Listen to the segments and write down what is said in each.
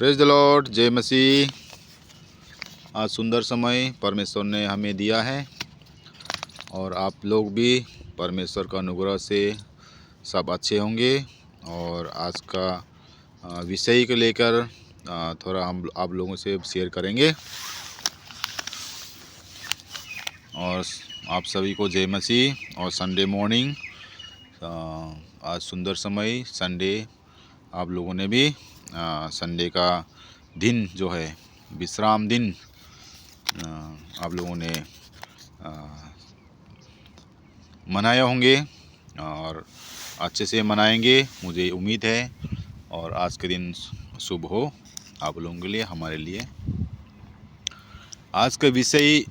Praise the Lord, जय मसीह। आज सुंदर समय परमेश्वर ने हमें दिया है और आप लोग भी परमेश्वर का अनुग्रह से सब अच्छे होंगे। और आज का विषय को लेकर थोड़ा हम आप लोगों से शेयर करेंगे। और आप सभी को जय मसीह और संडे मॉर्निंग। आज सुंदर समय संडे, आप लोगों ने भी संडे का दिन जो है विश्राम दिन आप लोगों ने मनाए होंगे और अच्छे से मनाएंगे, मुझे उम्मीद है। और आज के दिन शुभ हो आप लोगों के लिए, हमारे लिए। आज का विषय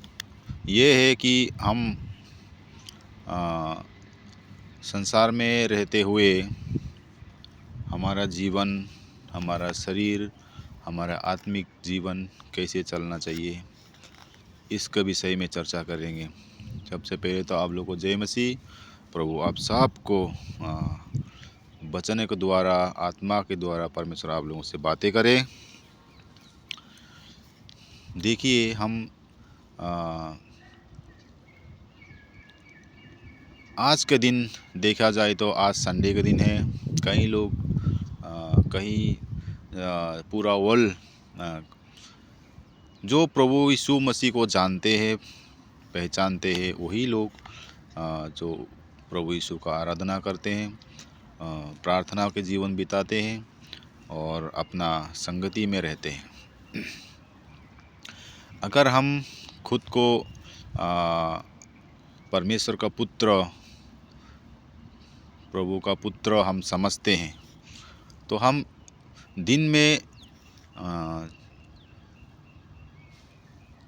ये है कि हम संसार में रहते हुए हमारा जीवन, हमारा शरीर, हमारा आत्मिक जीवन कैसे चलना चाहिए, इसके विषय में चर्चा करेंगे। सबसे पहले तो आप लोगों को जय मसीह। प्रभु आप सबको वचन के द्वारा, आत्मा के द्वारा परमेश्वर आप लोगों से बातें करें। देखिए, हम आज के दिन देखा जाए तो आज संडे का दिन है। कई लोग कहीं पूरा वर्ल्ड जो प्रभु यीशु मसीह को जानते हैं, पहचानते हैं, वही लोग जो प्रभु यीशु का आराधना करते हैं, प्रार्थना के जीवन बिताते हैं और अपना संगति में रहते हैं। अगर हम खुद को परमेश्वर का पुत्र, प्रभु का पुत्र हम समझते हैं, तो हम दिन में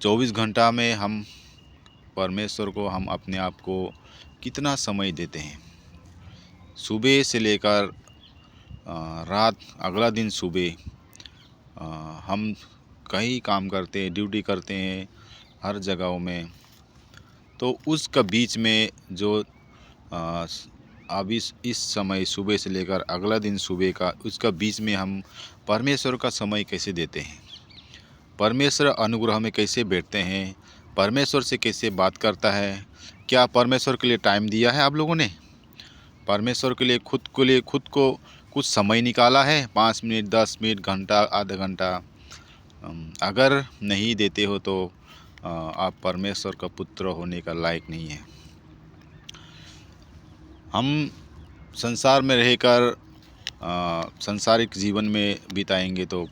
24 घंटा में हम परमेश्वर को, हम अपने आप को कितना समय देते हैं। सुबह से लेकर रात, अगला दिन सुबह हम कई काम करते हैं, ड्यूटी करते हैं हर जगहों में। तो उसका बीच में जो अब इस समय सुबह से लेकर अगला दिन सुबह का, उसका बीच में हम परमेश्वर का समय कैसे देते हैं, परमेश्वर अनुग्रह में कैसे बैठते हैं, परमेश्वर से कैसे बात करता है। क्या परमेश्वर के लिए टाइम दिया है आप लोगों ने? परमेश्वर के लिए खुद को कुछ समय निकाला है? 5 मिनट, 10 मिनट, घंटा, आधा घंटा? अगर नहीं देते हो तो आप परमेश्वर का पुत्र होने का लायक नहीं है। हम संसार में रहकर सांसारिक जीवन में बिताएंगे तो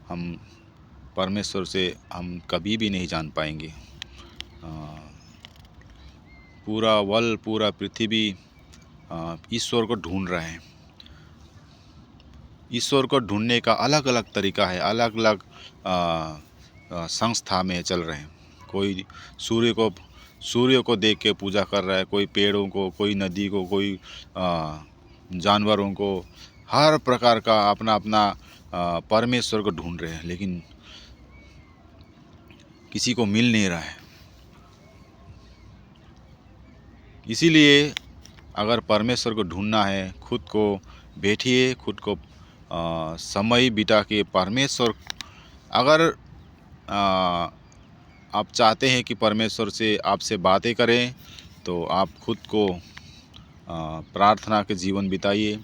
हम परमेश्वर से हम कभी भी नहीं जान पाएंगे। पूरा वर्ल्ड, पूरा पृथ्वी ईश्वर को ढूंढ रहा है। ईश्वर को ढूंढने का अलग अलग तरीका है, अलग अलग संस्था में चल रहे हैं। कोई सूर्य को देख के पूजा कर रहा है, कोई पेड़ों को, कोई नदी को, कोई जानवरों को, हर प्रकार का अपना अपना परमेश्वर को ढूंढ रहे हैं, लेकिन किसी को मिल नहीं रहा है। इसीलिए अगर परमेश्वर को ढूंढना है, खुद को बैठिए, खुद को समय बिता के परमेश्वर, अगर आप चाहते हैं कि परमेश्वर से आपसे बातें करें, तो आप खुद को प्रार्थना के जीवन बिताइए।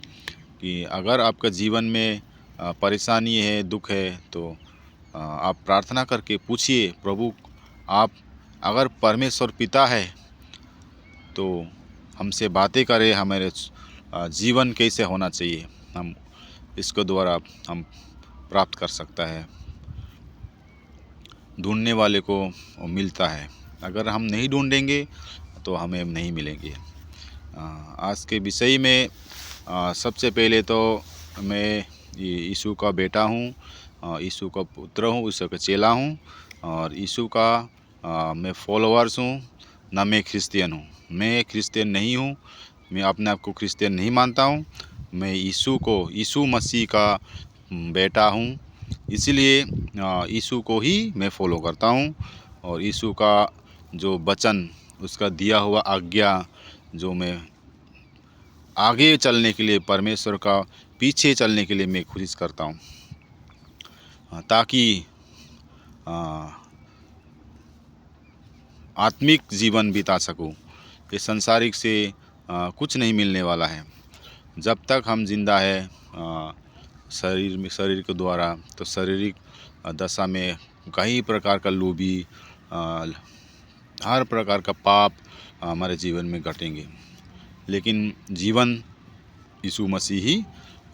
कि अगर आपका जीवन में परेशानी है, दुख है, तो आप प्रार्थना करके पूछिए, प्रभु आप अगर परमेश्वर पिता है तो हमसे बातें करें, हमारे जीवन कैसे होना चाहिए, हम इसके द्वारा हम प्राप्त कर सकता है। ढूंढने वाले को मिलता है, अगर हम नहीं ढूंढेंगे तो हमें नहीं मिलेंगे। आज के विषय में सबसे पहले तो मैं यीशु का बेटा हूँ, यीशु का पुत्र हूँ, यीशु का चेला हूँ और यीशु का मैं फॉलोअर्स हूँ, ना मैं क्रिश्चियन हूँ। मैं क्रिश्चियन नहीं हूँ, मैं अपने आप को क्रिश्चियन नहीं मानता हूँ। मैं यीशु मसीह का बेटा हूँ, इसलिए यीशु को ही मैं फॉलो करता हूँ। और यीशु का जो वचन, उसका दिया हुआ आज्ञा, जो मैं आगे चलने के लिए, परमेश्वर का पीछे चलने के लिए मैं कोशिश करता हूँ। ताकि आत्मिक जीवन बिता सकूं। ये संसारिक से कुछ नहीं मिलने वाला है। जब तक हम जिंदा है शरीर के द्वारा, तो शारीरिक दशा में कई प्रकार का लोभी, हर प्रकार का पाप हमारे जीवन में घटेंगे। लेकिन जीवन यीशु मसीह ही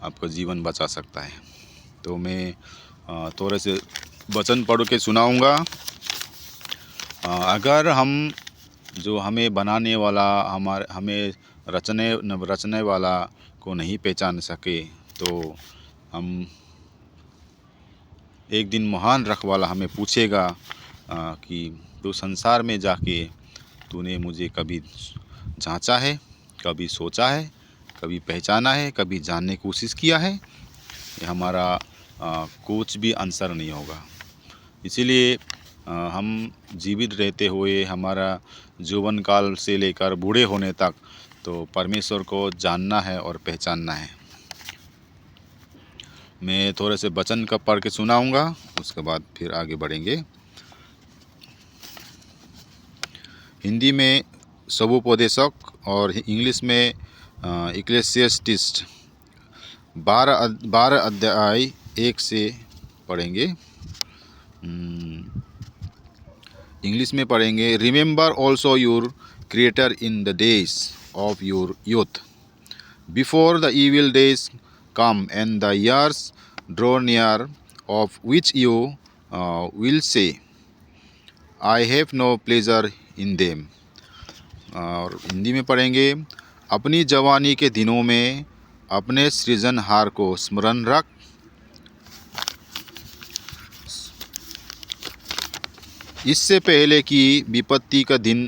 आपका जीवन बचा सकता है। तो मैं थोड़े से वचन पढ़ के सुनाऊंगा। अगर हम जो हमें बनाने वाला, हमें रचने वाला को नहीं पहचान सके, तो हम एक दिन महान रखवाला हमें पूछेगा कि तू संसार में जाके तूने मुझे कभी जांचा है, कभी सोचा है, कभी पहचाना है, कभी जानने की कोशिश किया है? ये हमारा कुछ भी आंसर नहीं होगा। इसीलिए हम जीवित रहते हुए हमारा यौवन काल से लेकर बूढ़े होने तक तो परमेश्वर को जानना है और पहचानना है। मैं थोड़े से वचन का पढ़ के सुनाऊंगा, उसके बाद फिर आगे बढ़ेंगे। हिंदी में सवोपदेशक और इंग्लिश में इक्लेसियास्टिस्ट 12 अध्याय 1 से पढ़ेंगे। इंग्लिश में पढ़ेंगे। Remember also your creator in the days of your youth, before the evil days come and the years draw near, of which you will say, I have no pleasure in them। और हिंदी में पढ़ेंगे। अपनी जवानी के दिनों में अपने सृजनहार को स्मरण रख, इससे पहले कि विपत्ति का दिन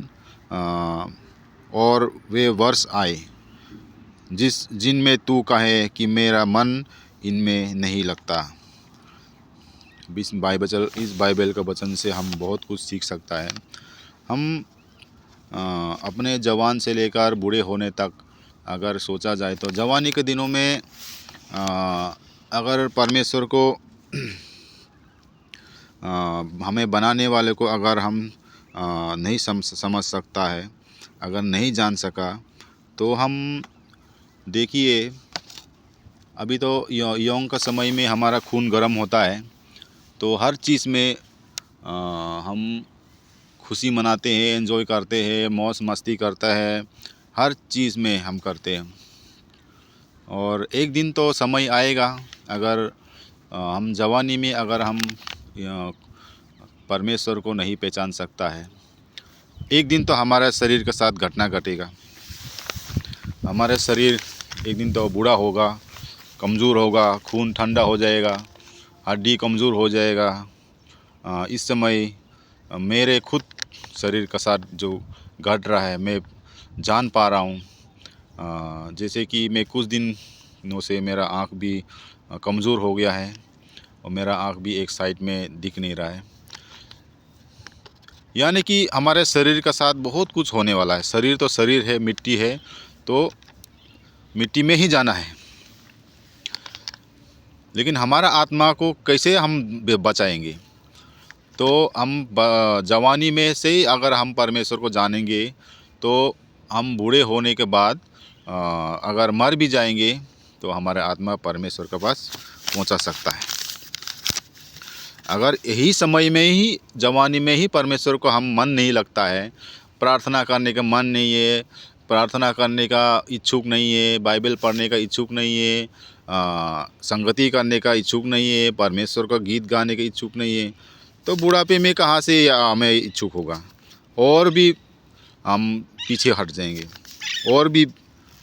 और वे वर्ष आए जिनमें तू कहे कि मेरा मन इनमें नहीं लगता। इस बाइबल का वचन से हम बहुत कुछ सीख सकता है। हम अपने जवान से लेकर बूढ़े होने तक अगर सोचा जाए तो जवानी के दिनों में अगर परमेश्वर को हमें बनाने वाले को अगर हम नहीं समझ सकता है, अगर नहीं जान सका, तो हम देखिए अभी तो यौवन का समय में हमारा खून गर्म होता है, तो हर चीज़ में हम खुशी मनाते हैं, एंजॉय करते हैं, मौज मस्ती करता है, हर चीज़ में हम करते हैं। और एक दिन तो समय आएगा, अगर हम जवानी में अगर हम परमेश्वर को नहीं पहचान सकता है, एक दिन तो हमारा शरीर के साथ घटना घटेगा। हमारा शरीर एक दिन तो बूढ़ा होगा, कमज़ोर होगा, खून ठंडा हो जाएगा, हड्डी कमज़ोर हो जाएगा। इस समय मेरे खुद शरीर के साथ जो घट रहा है मैं जान पा रहा हूँ। जैसे कि मैं कुछ दिनों से मेरा आँख भी कमज़ोर हो गया है और मेरा आँख भी एक साइड में दिख नहीं रहा है। यानी कि हमारे शरीर के साथ बहुत कुछ होने वाला है। शरीर तो शरीर है, मिट्टी है, तो मिट्टी में ही जाना है। लेकिन हमारा आत्मा को कैसे हम बचाएंगे? तो हम जवानी में से ही अगर हम परमेश्वर को जानेंगे, तो हम बूढ़े होने के बाद अगर मर भी जाएंगे तो हमारा आत्मा परमेश्वर के पास पहुंचा सकता है। अगर यही समय में ही, जवानी में ही परमेश्वर को हम मन नहीं लगता है, प्रार्थना करने का मन नहीं है, प्रार्थना करने का इच्छुक नहीं है, बाइबल पढ़ने का इच्छुक नहीं है, संगति करने का इच्छुक नहीं है, परमेश्वर का गीत गाने का इच्छुक नहीं है, तो बुढ़ापे में कहाँ से हमें इच्छुक होगा? और भी हम पीछे हट जाएंगे और भी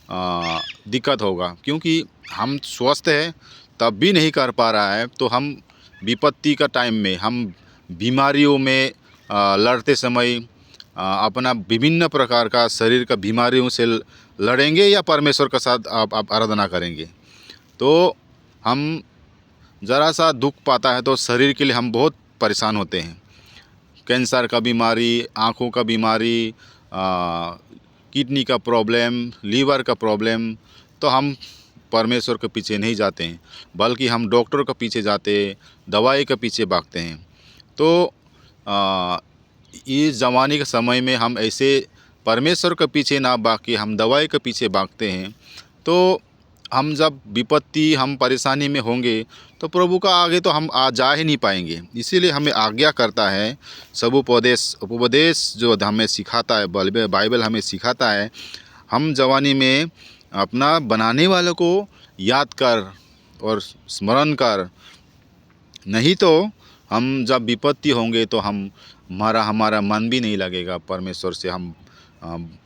दिक्कत होगा, क्योंकि हम स्वस्थ हैं तब भी नहीं कर पा रहा है, तो हम विपत्ति का टाइम में, हम बीमारियों में लड़ते समय अपना विभिन्न प्रकार का शरीर का बीमारियों से लड़ेंगे या परमेश्वर के साथ आप आराधना करेंगे। तो हम ज़रा सा दुख पाता है तो शरीर के लिए हम बहुत परेशान होते हैं। कैंसर का बीमारी, आँखों का बीमारी, किडनी का प्रॉब्लम, लीवर का प्रॉब्लम, तो हम परमेश्वर के पीछे नहीं जाते हैं, बल्कि हम डॉक्टर के पीछे जाते हैं, दवाई के पीछे भागते हैं। तो इस ज़माने के समय में हम ऐसे परमेश्वर के पीछे ना भाग के हम दवाई के पीछे भागते हैं, तो हम जब विपत्ति हम परेशानी में होंगे तो प्रभु का आगे तो हम जा ही नहीं पाएंगे। इसीलिए हमें आज्ञा करता है, सब उपदेश जो हमें सिखाता है, बाइबल हमें सिखाता है, हम जवानी में अपना बनाने वालों को याद कर और स्मरण कर, नहीं तो हम जब विपत्ति होंगे तो हमारा मन भी नहीं लगेगा, परमेश्वर से हम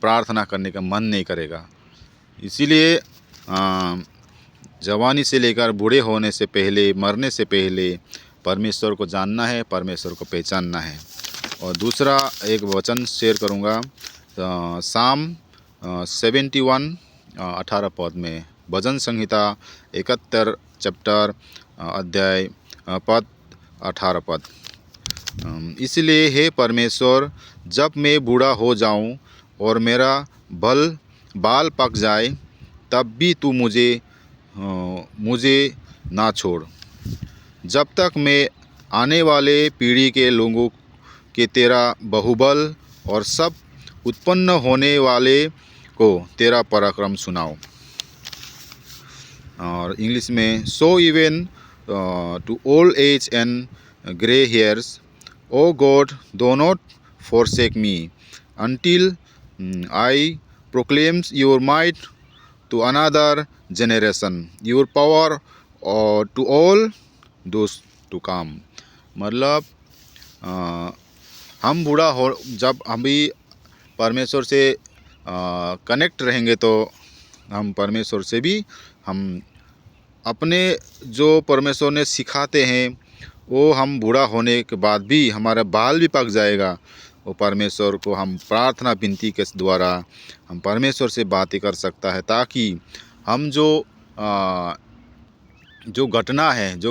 प्रार्थना करने का मन नहीं करेगा। इसीलिए जवानी से लेकर बूढ़े होने से पहले, मरने से पहले परमेश्वर को जानना है, परमेश्वर को पहचानना है। और दूसरा एक वचन शेयर करूँगा, साम 71 18 पद में, भजन संहिता 71 चैप्टर अध्याय पद 18 पद। इसलिए हे परमेश्वर, जब मैं बूढ़ा हो जाऊं और मेरा बाल पक जाए, तब भी तू मुझे ना छोड़, जब तक मैं आने वाले पीढ़ी के लोगों के तेरा बहुबल और सब उत्पन्न होने वाले को तेरा पराक्रम सुनाओ। और इंग्लिश में, so even to old age and grey hairs, oh God, do not forsake me until I proclaim your might to another generation, your power to all those to come। मतलब हम बूढ़ा हो, जब हम भी परमेश्वर से कनेक्ट रहेंगे तो हम परमेश्वर से भी हम अपने जो परमेश्वर ने सिखाते हैं वो हम बूढ़ा होने के बाद भी हमारा बाल भी पक जाएगा। वो परमेश्वर को हम प्रार्थना विनती के द्वारा हम परमेश्वर से बातें कर सकता है, ताकि हम जो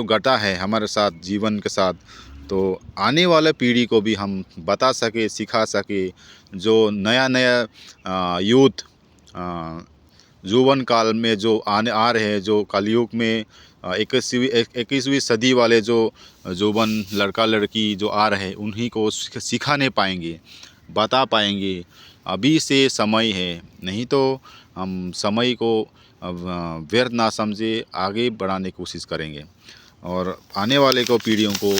घटा है हमारे साथ जीवन के साथ, तो आने वाले पीढ़ी को भी हम बता सके, सिखा सके। जो नया यूथ यौवन काल में जो आ रहे हैं, जो कलयुग में 21वीं सदी वाले जो यौवन लड़का लड़की जो आ रहे हैं, उन्हीं को सिखा नहीं पाएंगे, बता पाएंगे। अभी से समय है, नहीं तो हम समय को व्यर्थ ना समझे आगे बढ़ाने की कोशिश करेंगे और आने वाले को पीढ़ियों को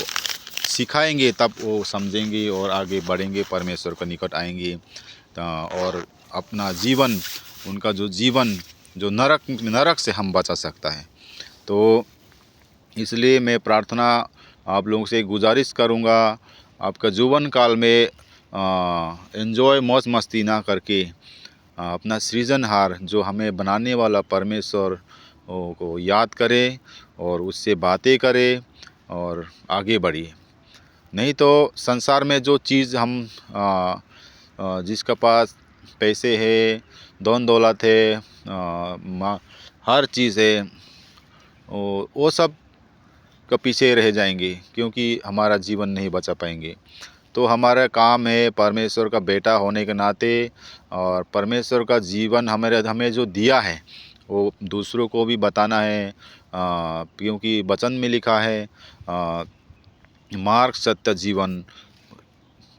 सिखाएंगे, तब वो समझेंगे और आगे बढ़ेंगे, परमेश्वर के निकट आएंगे। और अपना जीवन, उनका जो जीवन जो नरक से हम बचा सकता है। तो इसलिए मैं प्रार्थना आप लोगों से गुजारिश करूंगा, आपका जीवन काल में एंजॉय मौज मस्ती ना करके अपना सृजनहार जो हमें बनाने वाला परमेश्वर को याद करें और उससे बातें करें और आगे बढ़िए। नहीं तो संसार में जो चीज़ हम जिसके पास पैसे है, धन दौलत है, हर चीज़ है, वो सब के पीछे रह जाएंगे, क्योंकि हमारा जीवन नहीं बचा पाएंगे। तो हमारा काम है परमेश्वर का बेटा होने के नाते, और परमेश्वर का जीवन हमें जो दिया है वो दूसरों को भी बताना है, क्योंकि वचन में लिखा है मार्ग सत्य जीवन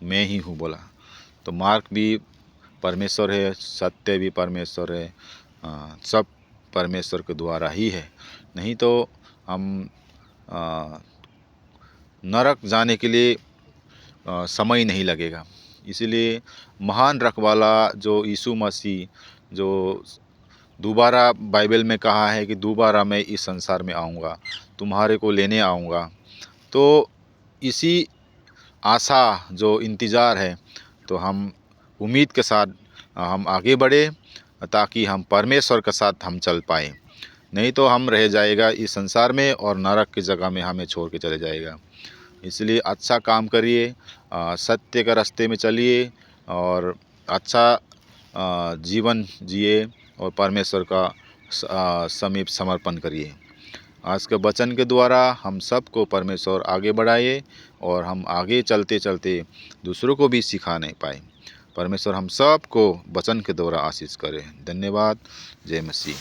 मैं ही हूँ बोला। तो मार्ग भी परमेश्वर है, सत्य भी परमेश्वर है, सब परमेश्वर के द्वारा ही है। नहीं तो हम नरक जाने के लिए समय नहीं लगेगा। इसलिए महान रखवाला जो यीशु मसीह, जो दोबारा बाइबल में कहा है कि दोबारा मैं इस संसार में आऊँगा, तुम्हारे को लेने आऊँगा, तो इसी आशा जो इंतज़ार है, तो हम उम्मीद के साथ हम आगे बढ़े, ताकि हम परमेश्वर के साथ हम चल पाए। नहीं तो हम रह जाएगा इस संसार में और नरक की जगह में हमें छोड़ के चले जाएगा। इसलिए अच्छा काम करिए, सत्य के रास्ते में चलिए और अच्छा जीवन जिए और परमेश्वर का समीप समर्पण करिए। आज के वचन के द्वारा हम सबको परमेश्वर आगे बढ़ाए और हम आगे चलते चलते दूसरों को भी सिखा नहीं पाए। परमेश्वर हम सबको वचन के द्वारा आशीष करे। धन्यवाद। जय मसीह।